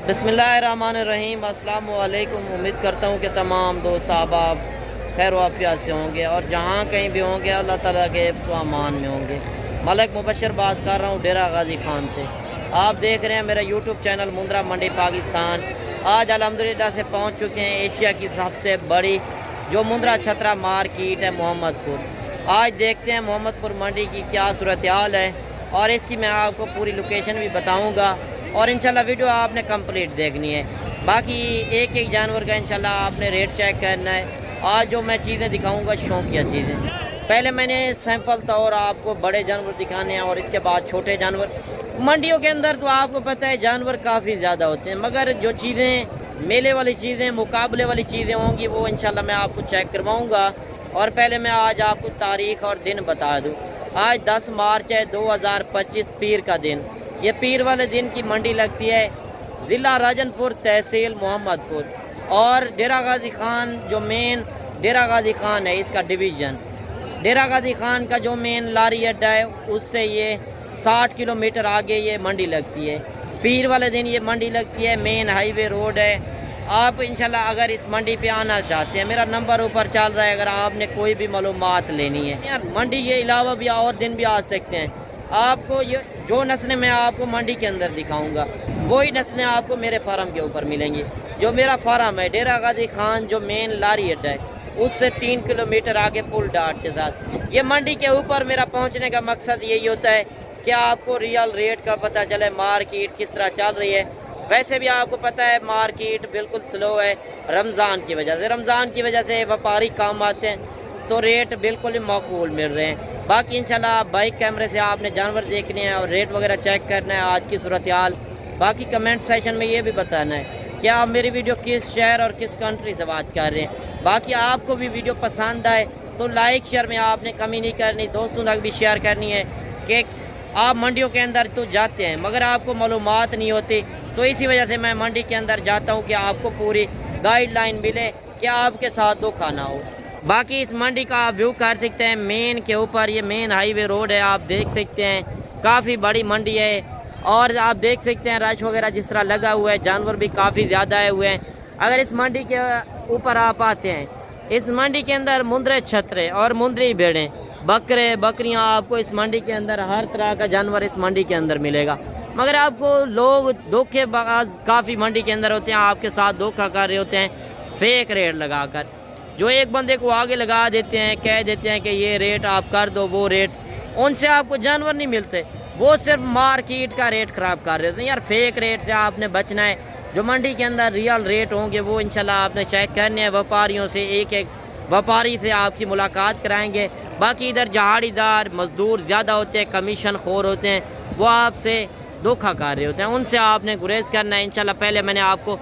बिस्मिल्लाहिर्रहमानिर्रहीम। अस्सलाम वालेकुम। उम्मीद करता हूँ कि तमाम दोस्त अहबाब खैर वाफियत से होंगे और जहाँ कहीं भी होंगे अल्लाह ताला के अमान में होंगे। मलिक मुबशर बात कर रहा हूँ डेरा गाजी खान से। आप देख रहे हैं मेरा यूट्यूब चैनल मुंद्रा मंडी पाकिस्तान। आज अल्हम्दुलिल्लाह से पहुँच चुके हैं एशिया की सबसे बड़ी जो मुंद्रा छतरा मार्केट है मोहम्मदपुर। आज देखते हैं मोहम्मदपुर मंडी की क्या सूरत हाल है और इसकी मैं आपको पूरी लोकेशन भी बताऊँगा और इंशाल्लाह वीडियो आपने कंप्लीट देखनी है। बाकी एक एक जानवर का इंशाल्लाह आपने रेट चेक करना है। आज जो मैं चीज़ें दिखाऊंगा शौकिया चीज़ें। पहले मैंने सैंपल तौर आपको बड़े जानवर दिखाने हैं और इसके बाद छोटे जानवर। मंडियों के अंदर तो आपको पता है जानवर काफ़ी ज़्यादा होते हैं, मगर जो चीज़ें मेले वाली चीज़ें मुकाबले वाली चीज़ें होंगी वो इंशाल्लाह मैं आपको चेक करवाऊँगा। और पहले मैं आज आपको तारीख़ और दिन बता दूँ। आज 10 मार्च है 2025 पीर का दिन। ये पीर वाले दिन की मंडी लगती है ज़िला राजनपुर तहसील मोहम्मदपुर। और डेरा गाजी खान जो मेन डेरा गाजी खान है इसका डिवीज़न, डेरा गाजी खान का जो मेन लारी अड्डा है उससे ये 60 किलोमीटर आगे ये मंडी लगती है। पीर वाले दिन ये मंडी लगती है, मेन हाईवे रोड है। आप इंशाल्लाह अगर इस मंडी पे आना चाहते हैं मेरा नंबर ऊपर चल रहा है, अगर आपने कोई भी मालूमात लेनी है। यार मंडी के अलावा भी और दिन भी आ सकते हैं। आपको ये जो नस्लें मैं आपको मंडी के अंदर दिखाऊंगा वही नस्लें आपको मेरे फार्म के ऊपर मिलेंगी। जो मेरा फार्म है डेरा गाजी खान जो मेन लारी अड्डा है उससे 3 किलोमीटर आगे पुल डाट के साथ ये मंडी के ऊपर मेरा पहुंचने का मकसद यही होता है कि आपको रियल रेट का पता चले, मार्केट किस तरह चल रही है। वैसे भी आपको पता है मार्केट बिल्कुल स्लो है रमज़ान की वजह से। रमज़ान की वजह से व्यापारी काम आते हैं तो रेट बिल्कुल ही माकूल मिल रहे हैं। बाकी इंशाल्लाह आप बाइक कैमरे से आपने जानवर देखने हैं और रेट वगैरह चेक करना है आज की सूरत हाल। बाकी कमेंट सेशन में ये भी बताना है कि आप मेरी वीडियो किस शहर और किस कंट्री से बात कर रहे हैं। बाकी आपको भी वीडियो पसंद आए तो लाइक शेयर में आपने कमी नहीं करनी, दोस्तों तक भी शेयर करनी है कि आप मंडियों के अंदर तो जाते हैं मगर आपको मालूमात नहीं होती। तो इसी वजह से मैं मंडी के अंदर जाता हूँ कि आपको पूरी गाइडलाइन मिले कि आपके साथ धोखा ना हो। बाकी इस मंडी का आप व्यू कर सकते हैं मेन के ऊपर, ये मेन हाईवे रोड है, आप देख सकते हैं काफ़ी बड़ी मंडी है। और आप देख सकते हैं रश वगैरह जिस तरह लगा हुआ है, जानवर भी काफ़ी ज़्यादा आए हुए हैं। अगर इस मंडी के ऊपर आप आते हैं, इस मंडी के अंदर मुंद्रे छतरे और मुंद्री भेड़ें, बकरे बकरियां, आपको इस मंडी के अंदर हर तरह का जानवर इस मंडी के अंदर मिलेगा। मगर आपको लोग धोखेबाज काफ़ी मंडी के अंदर होते हैं, आपके साथ धोखा कर रहे होते हैं फेक रेट लगाकर। जो एक बंदे को आगे लगा देते हैं, कह देते हैं कि ये रेट आप कर दो वो रेट, उनसे आपको जानवर नहीं मिलते, वो सिर्फ मार्केट का रेट ख़राब कर रहे होते हैं। यार फेक रेट से आपने बचना है। जो मंडी के अंदर रियल रेट होंगे वो इंशाल्लाह आपने चेक करने हैं। व्यापारियों से एक एक व्यापारी से आपकी मुलाकात कराएंगे। बाकी इधर जहाड़ीदार मजदूर ज़्यादा होते हैं, कमीशन खोर होते हैं, वो आपसे धोखा कर रहे होते हैं, उनसे आपने गुरेज करना है। इंशाल्लाह पहले मैंने आपको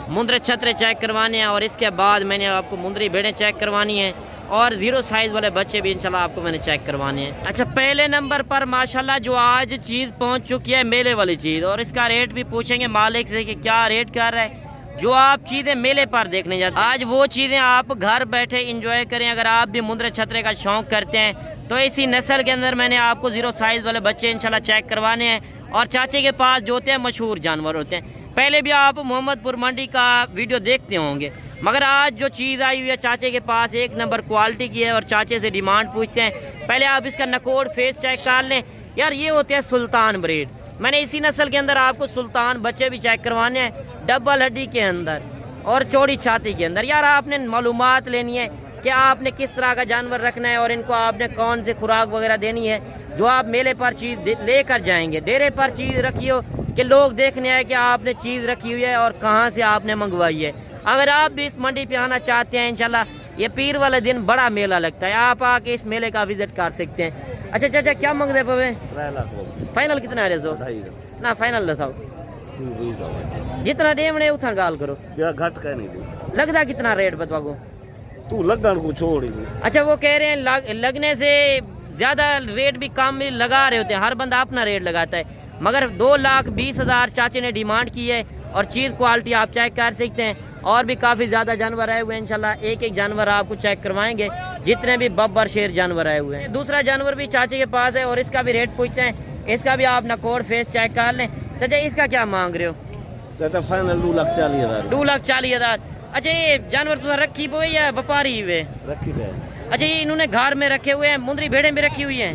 मुंद्रे छतरे चेक करवाने हैं और इसके बाद मैंने आपको मुंद्री भेड़ें चेक करवानी है और 0 साइज़ वाले बच्चे भी इंशाल्लाह आपको मैंने चेक करवाने हैं। अच्छा, पहले नंबर पर माशाल्लाह जो आज चीज़ पहुंच चुकी है मेले वाली चीज़, और इसका रेट भी पूछेंगे मालिक से कि क्या रेट कर रहा है। जो आप चीज़ें मेले पर देखने जाते हैं आज वो चीज़ें आप घर बैठे इंजॉय करें। अगर आप भी मुंद्रे छतरे का शौक़ करते हैं तो इसी नस्ल के अंदर मैंने आपको 0 साइज़ वाले बच्चे इंशाल्लाह चेक करवाने हैं। और चाचे के पास जो होते हैं मशहूर जानवर होते हैं। पहले भी आप मोहम्मदपुर मंडी का वीडियो देखते होंगे, मगर आज जो चीज़ आई हुई है चाचे के पास 1 नंबर क्वालिटी की है और चाचे से डिमांड पूछते हैं। पहले आप इसका नकोड़ फेस चेक कर लें। यार ये होते हैं सुल्तान ब्रीड। मैंने इसी नस्ल के अंदर आपको सुल्तान बच्चे भी चेक करवाने हैं, डबल हड्डी के अंदर और चौड़ी छाती के अंदर। यार आपने मालूमात लेनी है कि आपने किस तरह का जानवर रखना है और इनको आपने कौन से खुराक वगैरह देनी है। जो आप मेले पर चीज़ लेकर जाएंगे, डेरे पर चीज़ रखी हो कि लोग देखने आए कि आपने चीज़ रखी हुई है और कहाँ से आपने मंगवाई है। अगर आप भी इस मंडी पे आना चाहते हैं इंशाल्लाह ये पीर वाले दिन बड़ा मेला लगता है, आप आके इस मेले का विजिट कर सकते हैं। अच्छा चाचा क्या मंगते पवे? 3 लाख फाइनल कितना है रेसो? ना फाइनल दसाओ जितना डेमने उतना गाल करो या घट का नहीं लगता कितना रेट बतवागो तू लगन को छोड़। अच्छा वो कह रहे हैं लगने से ज़्यादा रेट भी कम लगा रहे होते हैं, हर बंदा अपना रेट लगाता है। मगर 2,20,000 चाचे ने डिमांड की है और चीज़ क्वालिटी आप चेक कर सकते हैं। और भी काफ़ी ज़्यादा जानवर आए हुए हैं, इंशाल्लाह एक एक जानवर आपको चेक करवाएंगे जितने भी बब्बर शेर जानवर आए हुए हैं। दूसरा जानवर भी चाचे के पास है और इसका भी रेट पूछते हैं। इसका भी आप नकोड़ फेस चेक कर लें। चाचा इसका क्या मांग रहे हो? चाचा फाइनल 2,40,000 2,40,000। अच्छा ये जानवर तो रखी हुए या व्यापारी हुए? रखी है। अच्छा ये इन्होंने घर में रखे हुए हैं, मुंदरी भेड़ें भी रखी हुई हैं?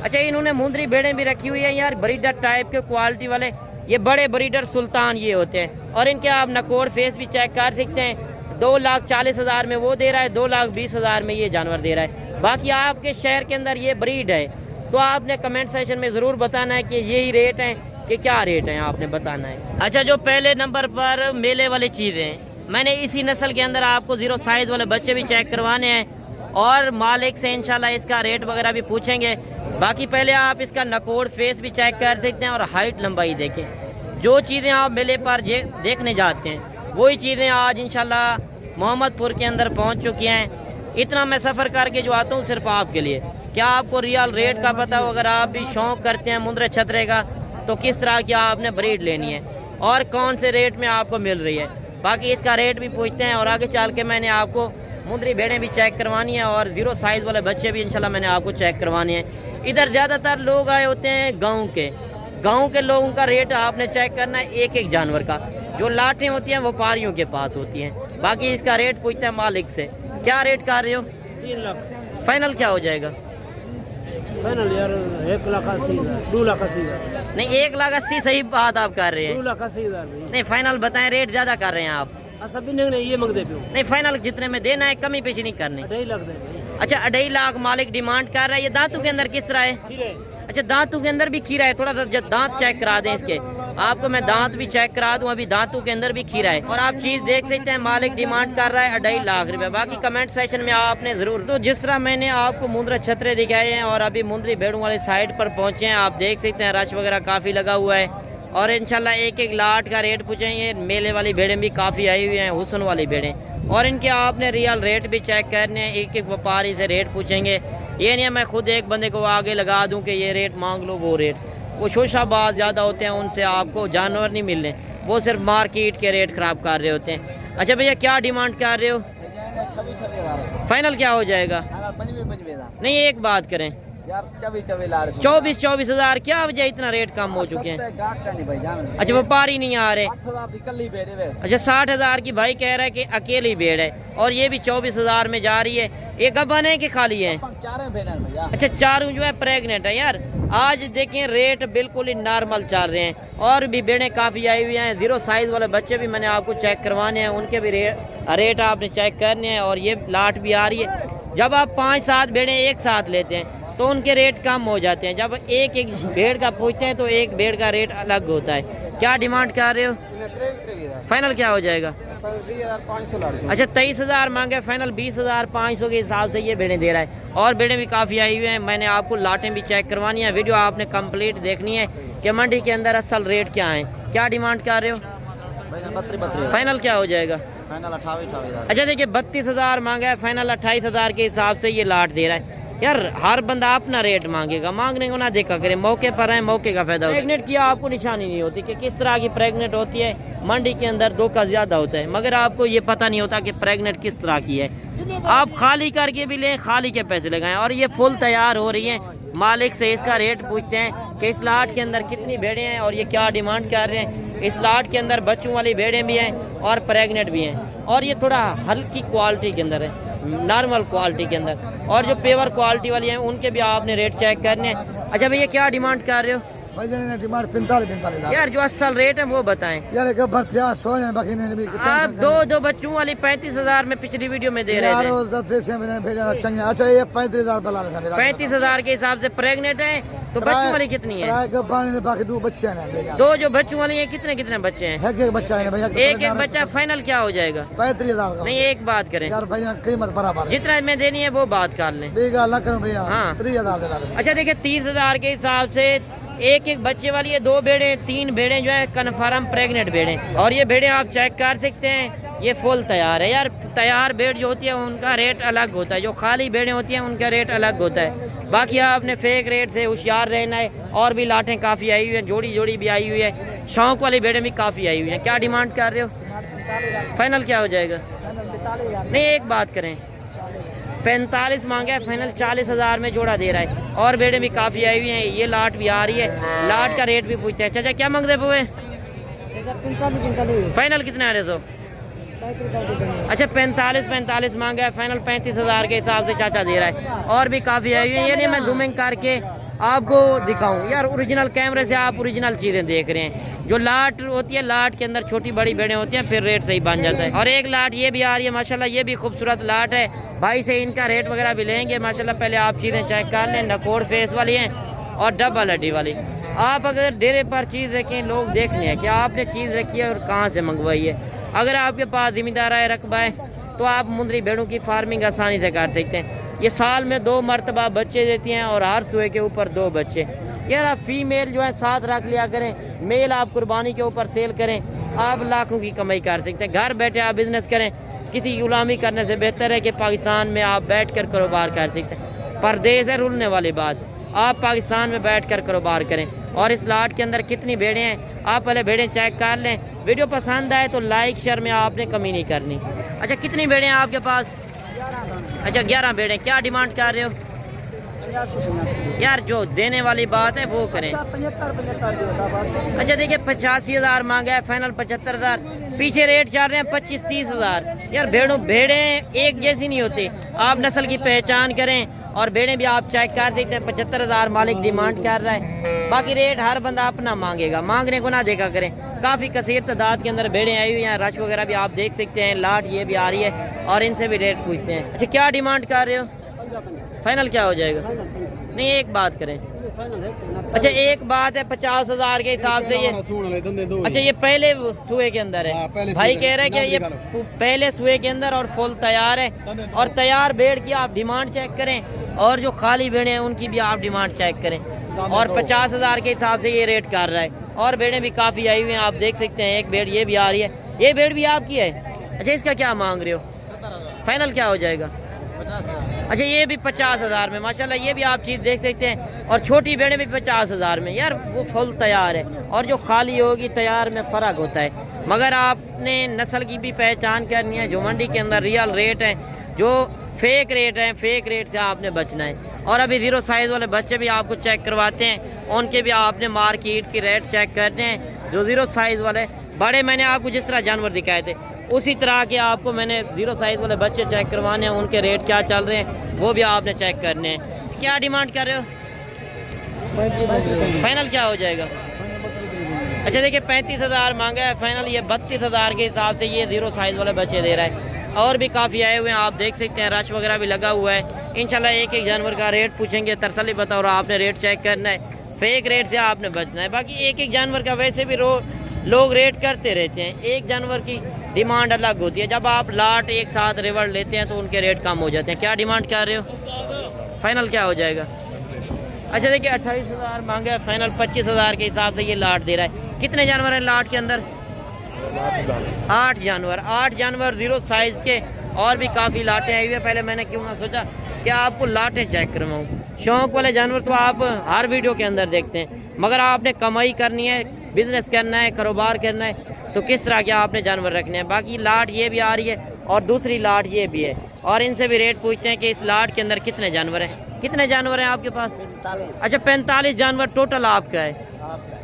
अच्छा इन्होंने मुंदरी भेड़ें भी रखी हुई हैं यार, ब्रीडर टाइप के क्वालिटी वाले, ये बड़े ब्रीडर सुल्तान ये होते हैं। और इनके आप नकोर फेस भी चेक कर सकते हैं। 2,40,000 में वो दे रहा है, 2,20,000 में ये जानवर दे रहा है। बाकी आपके शहर के अंदर ये ब्रीड है तो आपने कमेंट सेक्शन में ज़रूर बताना है कि यही रेट है कि क्या रेट है, आपने बताना है। अच्छा जो पहले नंबर पर मेले वाली चीज़ें, मैंने इसी नस्ल के अंदर आपको 0 साइज़ वाले बच्चे भी चेक करवाने हैं और मालिक से इंशाल्लाह इसका रेट वगैरह भी पूछेंगे। बाकी पहले आप इसका नकोर फेस भी चेक कर सकते हैं और हाइट लंबाई देखें। जो चीज़ें आप मेले पर देखने जाते हैं वही चीज़ें आज इंशाल्लाह मोहम्मदपुर के अंदर पहुंच चुकी हैं। इतना मैं सफ़र करके जो आता हूँ सिर्फ आपके लिए। क्या आपको रियल रेट का पता हो? अगर आप भी शौक़ करते हैं मुंदरे छतरे का तो किस तरह की आपने ब्रीड लेनी है और कौन से रेट में आपको मिल रही है, बाकी इसका रेट भी पूछते हैं। और आगे चल के मैंने आपको मुंदरी भेड़ें भी चेक करवानी है और 0 साइज़ वाले बच्चे भी इंशाल्लाह मैंने आपको चेक करवाने हैं। इधर ज़्यादातर लोग आए होते हैं गाँव के लोगों का रेट आपने चेक करना है एक एक जानवर का। जो लाटें होती हैं व्यापारियों के पास होती हैं। बाकी इसका रेट पूछते हैं मालिक से। क्या रेट कर रहे हो? 3 लाख। फाइनल क्या हो जाएगा? फाइनल यार 1,80,000, 2,80,000। नहीं 1,80,000 सही बात आप कर रहे हैं। 2,80,000 नहीं फाइनल बताएं, रेट ज़्यादा कर रहे हैं आप। सभी नहीं ये मंगते पे नहीं फाइनल जितने में देना है, कमी पेशी नहीं करनी। 2.5 लाख दे भाई। अच्छा 2.5 लाख मालिक डिमांड कर रहा है। ये दांतों के अंदर किस तरह है? खीरे। अच्छा दांतों के अंदर भी खीरा है। थोड़ा सा दांत चेक करा दें इसके, आपको मैं दांत भी चेक करा दूं। अभी दांतों के अंदर भी खीरा है और आप चीज़ देख सकते हैं मालिक डिमांड कर रहा है 2.5 लाख रुपए। बाकी कमेंट सेक्शन में आपने ज़रूर, तो जिस तरह मैंने आपको मुंदरा छतरे दिखाए हैं और अभी मुंदरी भेड़ों वाली साइड पर पहुँचे हैं, आप देख सकते हैं रश वगैरह काफ़ी लगा हुआ है और इंशाल्लाह एक एक लाट का रेट पूछेंगे। मेले वाली भेड़ें भी काफ़ी आई हुई हैं, हुसन वाली भेड़ें, और इनके आपने रियल रेट भी चेक करने हैं। एक एक व्यापारी से रेट पूछेंगे। ये नहीं है मैं खुद एक बंदे को आगे लगा दूं कि ये रेट मांग लो वो रेट। वो शोशाबाज ज़्यादा होते हैं, उनसे आपको जानवर नहीं मिलने, वो सिर्फ मार्केट के रेट ख़राब कर रहे होते हैं। अच्छा भैया क्या डिमांड कर रहे हो? 26,000। फाइनल क्या हो जाएगा? 25,000। नहीं एक बात करें यार 24,000। 24,000 क्या वजह इतना रेट कम हो चुके हैं? अच्छा व्यापारी नहीं आ रहे। अच्छा 60,000 की भाई कह रहा है कि अकेली भेड़ है और ये भी 24,000 में जा रही है। ये गबन है कि खाली है? अच्छा चारों जो है प्रेग्नेंट है। यार आज देखें रेट बिल्कुल ही नॉर्मल चल रहे हैं और भी भेड़ें काफ़ी आई हुई हैं। 0 साइज़ वाले बच्चे भी मैंने आपको चेक करवाने हैं, उनके भी रेट आपने चेक करने हैं। और ये लाट भी आ रही है। जब आप 5-7 भेड़ें एक साथ लेते हैं तो उनके रेट कम हो जाते हैं। जब एक एक भेड़ का पूछते हैं तो एक भेड़ का रेट अलग होता है। क्या डिमांड कर रहे हो? फाइनल क्या हो जाएगा? 20,500। अच्छा 23,000 मांगे, फाइनल 20,500 के हिसाब से ये भेड़ें दे रहा है। और भेड़ें भी काफ़ी आई हुई हैं। मैंने आपको लाटें भी चेक करवानी है। वीडियो आपने कंप्लीट देखनी है कि मंडी के अंदर असल रेट क्या है। क्या डिमांड कर रहे हो? फाइनल क्या हो जाएगा? फाइनल 28,000। अच्छा देखिए 32,000 मांगा है, फाइनल 28,000 के हिसाब से ये लाट दे रहा है। यार हर बंदा अपना रेट मांगेगा, मांगने को ना देखा करे। मौके पर है, मौके का फायदा। प्रेग्नेंट की आपको निशानी नहीं होती कि किस तरह की प्रेग्नेंट होती है। मंडी के अंदर धोखा ज़्यादा होता है, मगर आपको ये पता नहीं होता कि प्रेग्नेंट किस तरह की है। आप खाली करके भी लें, खाली के पैसे लगाएं। और ये फुल तैयार हो रही हैं। मालिक से इसका रेट पूछते हैं कि इस लाट के अंदर कितनी भेड़ें हैं और ये क्या डिमांड कर रहे हैं। इस लाट के अंदर बच्चों वाली भेड़ें भी हैं और प्रेग्नेंट भी हैं और ये थोड़ा हल्की क्वालिटी के अंदर है, नॉर्मल क्वालिटी के अंदर। और जो पेवर क्वालिटी वाली हैं उनके भी आपने रेट चेक करने हैं। अच्छा भैया क्या डिमांड कर रहे हो? भाई डिमांड 45,000। यार जो असल रेट है वो बताएं। यार बाकी नहीं आप दो बच्चों वाली 35,000 में पिछली वीडियो में दे रहे थे। अच्छा ये 35,000 35,000 के हिसाब से प्रेग्नेंट है तो बच्चों वाली कितनी है? बाकी 2 बच्चे हैं। 2 जो बच्चों वाली है कितने कितने बच्चे हैं? एक बच्चा है भैया। एक बच्चा। फाइनल क्या हो जाएगा? 35,000। नहीं एक बात करें, यार भैया कीमत बराबर जितना में देनी है वो बात कर लें। भैया हाँ 30,000। अच्छा देखिए 30,000 के हिसाब से एक बच्चे वाली है। 2 भेड़ें 3 भेड़ें जो है कन्फर्म प्रेग्नेंट भेड़ें। और ये भेड़ें आप चेक कर सकते हैं, ये फुल तैयार है। यार तैयार भेड़ जो होती है उनका रेट अलग होता है, जो खाली भेड़ें होती हैं उनका रेट अलग होता है। बाकी आपने फेक रेट से होशियार रहना है। और भी लाटें काफ़ी आई हुई हैं, जोड़ी भी आई हुई है। शौक वाली भेड़ें भी काफ़ी आई हुई हैं। क्या डिमांड कर रहे हो? फाइनल क्या हो जाएगा? नहीं एक बात करें, 45 मांगा है, फाइनल 40,000 में जोड़ा दे रहा है। और भेड़ें भी काफ़ी आई हुई हैं। ये लाट भी आ रही है, लाट का रेट भी पूछते हैं। चाचा क्या मांगते हुए? फाइनल कितना है रेजो? अच्छा 45 मांगा है, फाइनल 35,000 के हिसाब से चाचा दे रहा है। और भी काफ़ी है, ये नहीं मैं जूमिंग करके आपको दिखाऊं यार, ओरिजिनल कैमरे से आप ओरिजिनल चीज़ें देख रहे हैं। जो लाट होती है, लाट के अंदर छोटी बड़ी भेड़ें होती हैं, फिर रेट सही बन जाता है। और एक लाट ये भी आ रही है माशाल्लाह, ये भी खूबसूरत लाट है। भाई से इनका रेट वगैरह भी लेंगे माशाल्लाह। पहले आप चीज़ें चेक कर लें, नकोड़ फेस वाली हैं और डबल हड्डी वाली। आप अगर डेरे पर चीज़ रखें, लोग देखने हैं कि आपने चीज़ रखी है और कहाँ से मंगवाई है। अगर आपके पास ज़िम्मेदार है, रकबा है, तो आप मुंदरी भेड़ों की फार्मिंग आसानी से कर सकते हैं। ये साल में 2 मरतबा बच्चे देती हैं और हर सुए के ऊपर 2 बच्चे। यार आप फीमेल जो है साथ रख लिया करें, मेल आप कुर्बानी के ऊपर सेल करें, आप लाखों की कमाई कर सकते हैं। घर बैठे आप बिजनेस करें, किसी की गुलामी करने से बेहतर है कि पाकिस्तान में आप बैठ कर कारोबार कर सकते हैं। परदेश है रुलने वाली बात, आप पाकिस्तान में बैठ कर कारोबार करें। और इस लाट के अंदर कितनी भेड़ें हैं आप पहले भेड़ें चेक कर लें। वीडियो पसंद आए तो लाइक शेयर में आपने कमी नहीं करनी। अच्छा कितनी भेड़ें हैं आपके पास? 11 अच्छा 11 भेड़ें। क्या डिमांड कर रहे हो? 85 यार जो देने वाली बात है वो करें। अच्छा 75 जो होता बस। अच्छा देखिए 85,000 मांगा है, फाइनल 75,000। पीछे रेट चल रहे हैं 25-30,000। यार भेड़ें एक जैसी नहीं होती, आप नस्ल की पहचान करें। और भेड़ें भी आप चेक कर सकते हैं, 75,000 मालिक डिमांड कर रहा है। बाकी रेट हर बंदा अपना मांगेगा, मांगने को ना देखा करें। काफ़ी कसीर तादाद के अंदर भेड़ें आई हुई हैं, रश वगैरह भी आप देख सकते हैं। लाट ये भी आ रही है और इनसे भी रेट पूछते हैं। अच्छा क्या डिमांड कर रहे हो? फाइनल क्या हो जाएगा? नहीं एक बात करें। अच्छा एक बात है 50,000 के हिसाब से ये। अच्छा ये पहले सुए के अंदर है, भाई कह रहे हैं कि ये पहले सुए के अंदर और फुल तैयार है। और तैयार भेड़ की आप डिमांड चेक करें और जो खाली भेड़ें हैं उनकी भी आप डिमांड चेक करें। और 50,000 के हिसाब से ये रेट कर रहा है। और भेड़ें भी काफ़ी आई हुई हैं, आप देख सकते हैं। एक भेड़ ये भी आ रही है, ये भेड़ भी आपकी है। अच्छा इसका क्या मांग रहे हो? फाइनल क्या हो जाएगा? अच्छा ये भी 50,000 में माशाल्लाह, ये भी आप चीज़ देख सकते हैं। और छोटी भेड़ें भी 50,000 में। यार वो फुल तैयार है और जो खाली होगी तैयार में फ़र्क होता है। मगर आपने नस्ल की भी पहचान करनी है। जो मंडी के अंदर रियल रेट है, जो फेक रेट है, फेक रेट से आपने बचना है। और अभी 0 साइज़ वाले बच्चे भी आपको चेक करवाते हैं, उनके भी आपने मार्केट की रेट चेक करने हैं। जो 0 साइज़ वाले बड़े, मैंने आपको जिस तरह जानवर दिखाए थे उसी तरह के आपको मैंने 0 साइज़ वाले बच्चे चेक करवाने हैं। उनके रेट क्या चल रहे हैं वो भी आपने चेक करने हैं। क्या डिमांड कर रहे हो? फाइनल क्या हो जाएगा? अच्छा देखिए 35,000 मांगा है, फाइनल ये 32,000 के हिसाब से ये 0 साइज़ वाले बच्चे दे रहा है। और भी काफ़ी आए हुए हैं, आप देख सकते हैं। रश वगैरह भी लगा हुआ है। इंशाल्लाह एक जानवर का रेट पूछेंगे, तरसली बताओ, और आपने रेट चेक करना है। फेक रेट से आपने बचना है। बाकी एक जानवर का वैसे भी लोग रेट करते रहते हैं। एक जानवर की डिमांड अलग होती है। जब आप लाट एक साथ रिवर्ड लेते हैं तो उनके रेट कम हो जाते हैं। क्या डिमांड कर रहे हो? फाइनल क्या हो जाएगा? अच्छा देखिए 28,000 मांगा है, फाइनल 25,000 के हिसाब से ये लाट दे रहा है। कितने जानवर हैं लाट के अंदर? 8 जानवर 0 साइज़ के। और भी काफ़ी लाटें आई हुई है। पहले मैंने क्यों ना सोचा कि आपको लाटें चेक करवाऊँ। शौक़ वाले जानवर तो आप हर वीडियो के अंदर देखते हैं, मगर आपने कमाई करनी है, बिजनेस करना है, कारोबार करना है, तो किस तरह के आपने जानवर रखने हैं। बाकी लाट ये भी आ रही है और दूसरी लाट ये भी है। और इनसे भी रेट पूछते हैं कि इस लाट के अंदर कितने जानवर हैं। कितने जानवर हैं आपके पास? 45। अच्छा 45 जानवर टोटल आपका है।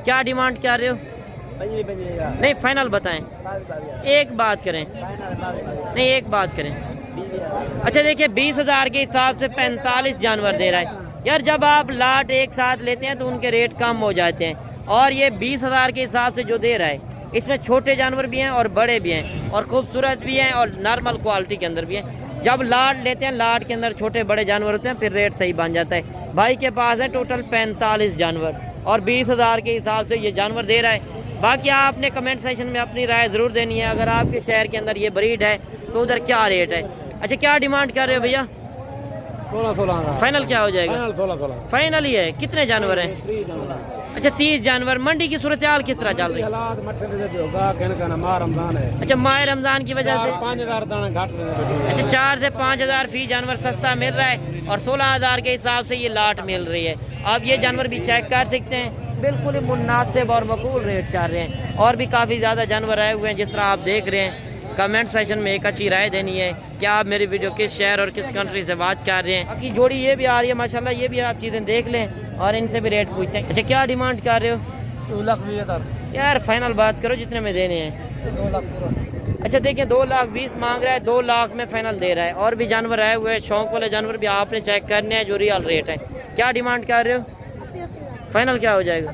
क्या डिमांड कर रहे हो? नहीं फाइनल बताएं। एक बात करें, नहीं एक बात करें। अच्छा देखिए 20,000 के हिसाब से 45 जानवर दे रहा है। यार जब आप लाट एक साथ लेते हैं तो उनके रेट कम हो जाते हैं। और ये 20,000 के हिसाब से जो दे रहा है, इसमें छोटे जानवर भी हैं और बड़े भी हैं और खूबसूरत भी हैं और नॉर्मल क्वालिटी के अंदर भी हैं। जब लाट लेते हैं, लाट के अंदर छोटे बड़े जानवर होते हैं, फिर रेट सही बन जाता है। भाई के पास है टोटल 45 जानवर और 20,000 के हिसाब से ये जानवर दे रहा है। बाकी आपने कमेंट सेक्शन में अपनी राय ज़रूर देनी है। अगर आपके शहर के अंदर ये ब्रीड है तो उधर क्या रेट है। अच्छा क्या डिमांड कर रहे हो भैया? 16 फाइनल क्या हो जाएगा? 16 फाइनल ही है। कितने जानवर हैं? अच्छा 30 जानवर। मंडी की सूरत हाल किस तरह चल रही है? अच्छा माह रमजान की वजह से 5,000 दाना घाट। अच्छा 4 से 5,000 फी जानवर सस्ता मिल रहा है और 16,000 के हिसाब से ये लाट मिल रही है। आप ये जानवर भी चेक कर सकते हैं, बिल्कुल ही मुनासिब और मकबूल रेट चल रहे हैं। और भी काफ़ी ज़्यादा जानवर आए हुए हैं जिस तरह आप देख रहे हैं। कमेंट सेक्शन में एक अच्छी राय देनी है कि आप मेरी वीडियो किस शहर और किस कंट्री से बात कर रहे हैं। बाकी जोड़ी ये भी आ रही है माशाल्लाह, ये भी आप चीज़ें देख लें और इनसे भी रेट पूछते हैं। अच्छा क्या डिमांड कर रहे हो? 2,20,000। यार फाइनल बात करो जितने में देने हैं। 2 लाख पूरा। अच्छा देखिए 2,20,000 मांग रहा है, 2 लाख में फाइनल दे रहा है। और भी जानवर आए हुए हैं, शौक वाले जानवर भी आपने चेक करने हैं जो रियल रेट है। क्या डिमांड कर रहे हो? फाइनल क्या हो जाएगा?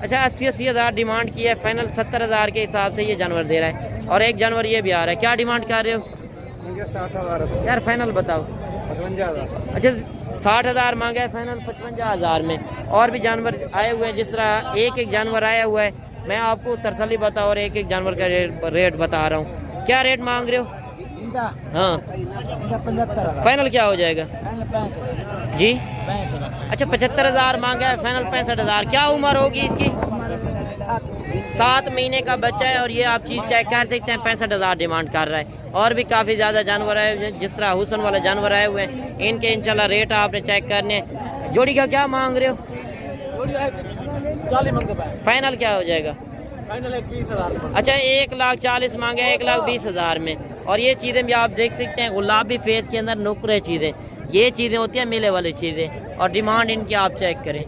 अच्छा 80 हज़ार डिमांड की है, फाइनल 70 हज़ार के हिसाब से ये जानवर दे रहा है। और एक जानवर ये भी आ रहा है, क्या डिमांड कर रहे हो? 60,000 यार फाइनल बताओ। 55,000। अच्छा 60,000 मांगा है, फाइनल 55,000 में। और भी जानवर आए हुए हैं, जिस तरह एक जानवर आया हुआ है, मैं आपको तसल्ली बता और एक जानवर का रेट बता रहा हूँ। क्या रेट मांग रहे हो? हाँ 75,000। फाइनल क्या हो जाएगा? 65,000 जी 65,000। अच्छा 75,000 मांगा है, फाइनल 65,000। क्या उम्र होगी इसकी? 7 महीने का बच्चा है। और ये आप चीज़ चेक कर सकते हैं, 65,000 डिमांड कर रहा है। और भी काफ़ी ज़्यादा जानवर है, जिस तरह हुसन वाले जानवर आए हुए हैं, इनके इंशाल्लाह रेट आपने चेक करने। जोड़ी का क्या मांग रहे हो? 40 मंगे पाए। फाइनल क्या हो जाएगा? फाइनल 21,000। अच्छा 1,40,000 मांगे, 1,20,000 में। और ये चीज़ें भी आप देख सकते हैं, गुलाबी फेस के अंदर नुकरे चीज़ें, ये चीज़ें होती हैं मेले वाली चीज़ें। और डिमांड इनकी आप चेक करें।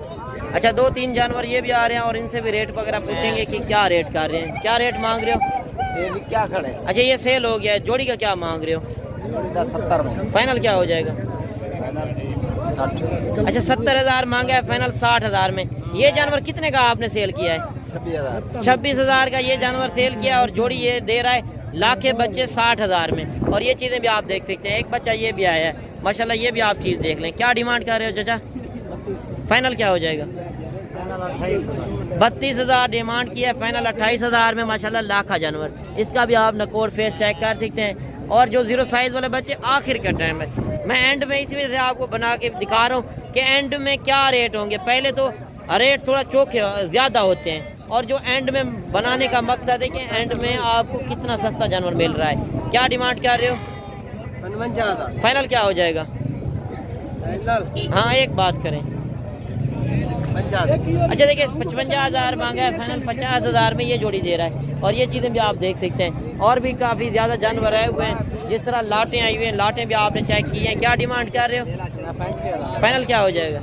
अच्छा 2-3 जानवर ये भी आ रहे हैं, और इनसे भी रेट वगैरह पूछेंगे कि क्या रेट कर रहे हैं। क्या रेट मांग रहे हो? ये भी क्या खड़े? अच्छा ये सेल हो गया है, जोड़ी का क्या मांग रहे हो? 70 में। फाइनल क्या हो जाएगा? 60। अच्छा 70,000 मांगा है, फाइनल 60,000 में। ये जानवर कितने का आपने सेल किया है? 26,000। 26,000 का ये जानवर सेल किया। और जोड़ी ये दे रहा है लाखे बच्चे 60,000 में। और ये चीज़ें भी आप देख सकते हैं, एक बच्चा ये भी आया है माशाल्लाह, ये भी आप चीज़ देख लें। क्या डिमांड कर रहे हो चाचा? फाइनल क्या हो जाएगा? 32,000 डिमांड किया है, फाइनल 28,000 में माशाल्लाह लाखा जानवर। इसका भी आप नकोर फेस चेक कर सकते हैं। और जो 0 साइज़ वाले बच्चे आखिर का टाइम है, मैं एंड में इसी वजह से आपको बना के दिखा रहा हूँ कि एंड में क्या रेट होंगे। पहले तो रेट थोड़ा चौके ज़्यादा होते हैं, और जो एंड में बनाने का मकसद है कि एंड में आपको कितना सस्ता जानवर मिल रहा है। क्या डिमांड कर रहे हो? 55,000। फाइनल क्या हो जाएगा? फाइनल हाँ एक बात करें। 50,000। अच्छा देखिए 55,000 मांगा है, फाइनल 50,000 में ये जोड़ी दे रहा है। और ये चीज़ें भी आप देख सकते हैं। और भी काफ़ी ज़्यादा जानवर आए हुए हैं, जिस तरह लाटें आई हुई हैं, लाटें भी आपने चेक की हैं। क्या डिमांड कर रहे हो? फाइनल क्या हो जाएगा?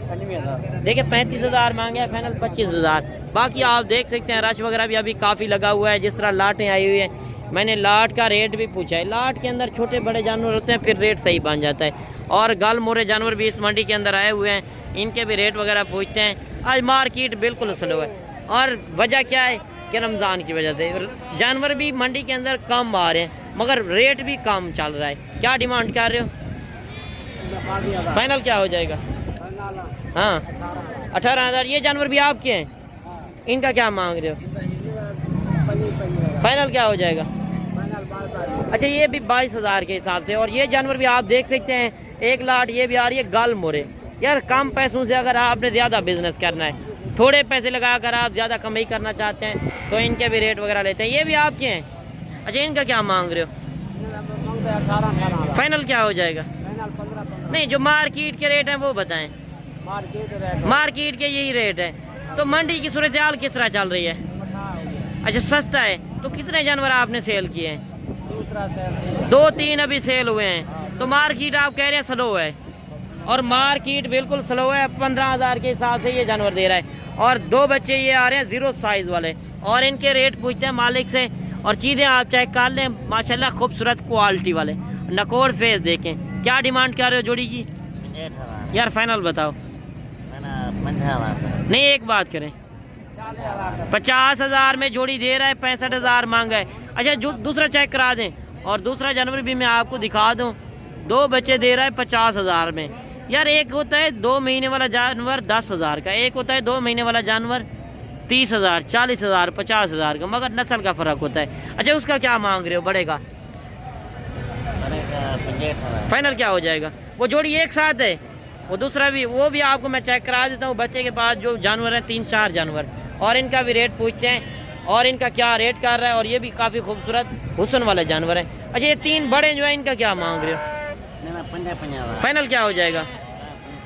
देखिए 35,000 मांगे हैं, फाइनल 25,000। बाकी आप देख सकते हैं रश वगैरह भी अभी काफ़ी लगा हुआ है, जिस तरह लाटें आई हुई हैं। मैंने लाट का रेट भी पूछा है, लाट के अंदर छोटे बड़े जानवर होते हैं, फिर रेट सही बन जाता है। और गल मोरे जानवर भी इस मंडी के अंदर आए हुए हैं, इनके भी रेट वगैरह पूछते हैं। आज मार्केट बिल्कुल स्लो है, और वजह क्या है कि रमज़ान की वजह से जानवर भी मंडी के अंदर कम आ रहे हैं, मगर रेट भी कम चल रहा है। क्या डिमांड कर रहे हो? फाइनल क्या हो जाएगा? हाँ 18,000। ये जानवर भी आपके हैं, इनका क्या मांग रहे हो? फाइनल क्या हो जाएगा? अच्छा ये भी 22,000 के हिसाब से। और ये जानवर भी आप देख सकते हैं, एक लाट ये भी आ रही है गाल मोरे। यार कम पैसों से अगर आपने ज़्यादा बिजनेस करना है, थोड़े पैसे लगाकर आप ज़्यादा कमाई करना चाहते हैं, तो इनके भी रेट वगैरह लेते हैं। ये भी आपके हैं। अच्छा इनका क्या मांग रहे हो? 18,000। फाइनल क्या हो जाएगा? नहीं जो मार्केट के रेट हैं वो बताएं। मार्केट के यही रेट है, तो मंडी की सूरत हाल किस तरह चल रही है? अच्छा सस्ता है। तो कितने जानवर आपने सेल किए हैं? 2-3 अभी सेल हुए हैं। तो मार्केट आप कह रहे हैं स्लो है, और मार्केट बिल्कुल स्लो है। 15,000 के हिसाब से ये जानवर दे रहा है। और 2 बच्चे ये आ रहे हैं 0 साइज़ वाले, और इनके रेट पूछते हैं मालिक से। और चीज़ें आप चेक कर लें, माशाल्लाह खूबसूरत क्वालिटी वाले नकोर फेस देखें। क्या डिमांड कर रहे हो जोड़ी की? 8,000। यार फाइनल बताओ। 50,000। नहीं एक बात करें, 50,000 में जोड़ी दे रहा है, 65,000 मांगा है। अच्छा जो दूसरा चेक करा दें, और दूसरा जानवर भी मैं आपको दिखा दूं। 2 बच्चे दे रहा है 50,000 में। यार एक होता है 2 महीने वाला जानवर 10,000 का, एक होता है 2 महीने वाला जानवर 30,000, 40,000, 50,000 का, मगर नस्ल का फ़र्क होता है। अच्छा उसका क्या मांग रहे हो बड़े का? 58,000। फाइनल क्या हो जाएगा? वो जोड़ी एक साथ है, वो दूसरा भी, वो भी आपको मैं चेक करा देता हूँ। बच्चे के पास जो जानवर हैं 3-4 जानवर, और इनका भी रेट पूछते हैं, और इनका क्या रेट कर रहा है। और ये भी काफ़ी खूबसूरत हुसन वाले जानवर हैं। अच्छा ये 3 बड़े जो हैं, इनका क्या मांग रहे हो? 50,000। फाइनल क्या हो जाएगा?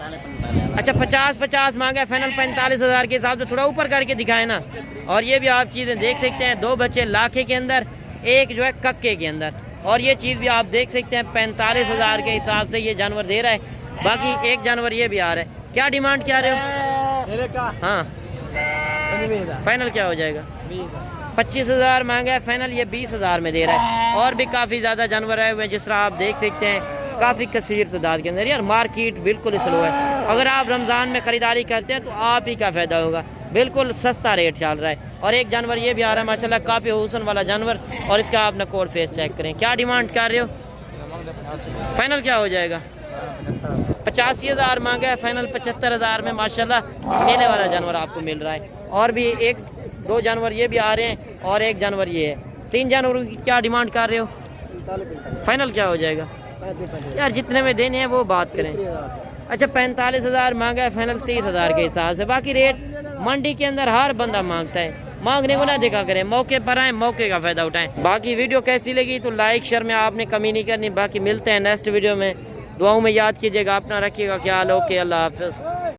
45,000। अच्छा 50 मांगा है, फाइनल 45,000 के हिसाब से। थोड़ा ऊपर करके दिखाए ना। और ये भी आप चीज़ें देख सकते हैं, 2 बच्चे लाखे के अंदर, एक जो है कक्के के अंदर। और ये चीज़ भी आप देख सकते हैं, 45,000 के हिसाब से ये जानवर दे रहा है। बाकी एक जानवर ये भी आ रहा है। क्या डिमांड क्या रहे हो? का हाँ 25,000। फाइनल क्या हो जाएगा? 25,000 मांगा है फाइनल, ये 20,000 में दे रहा है। और भी काफ़ी ज़्यादा जानवर आए हुए हैं जिस तरह आप देख सकते हैं, काफ़ी कसीर तादाद के अंदर। यार मार्केट बिल्कुल स्लो है, अगर आप रमज़ान में ख़रीदारी करते हैं तो आप ही का फ़ायदा होगा, बिल्कुल सस्ता रेट चल रहा है। और एक जानवर ये भी आ रहा है माशाल्लाह, काफ़ी हुसन वाला जानवर, और इसका आप नकोर फेस चेक करें। क्या डिमांड कर रहे हो, फाइनल क्या हो जाएगा? 85,000 मांगा है फाइनल, 75,000 में माशाल्लाह मेले वाला जानवर आपको मिल रहा है। और भी एक दो जानवर ये भी आ रहे हैं और एक जानवर ये है। 3 जानवरों की क्या डिमांड कर रहे हो, फाइनल क्या हो जाएगा? यार जितने में देने हैं वो बात करें। अच्छा 45,000 मांगा है फाइनल, 30,000 के हिसाब से। बाकी रेट मंडी के अंदर हर बंदा मांगता है, मांगने को ना देखा करें, मौके पर आए, मौके का फ़ायदा उठाएं। बाकी वीडियो कैसी लगी तो लाइक शेयर में आपने कमी नहीं करनी। बाकी मिलते हैं नेक्स्ट वीडियो में, दुआओं में याद कीजिएगा, अपना रखिएगा ख्याल। ओके, अल्लाह हाफ़िज़।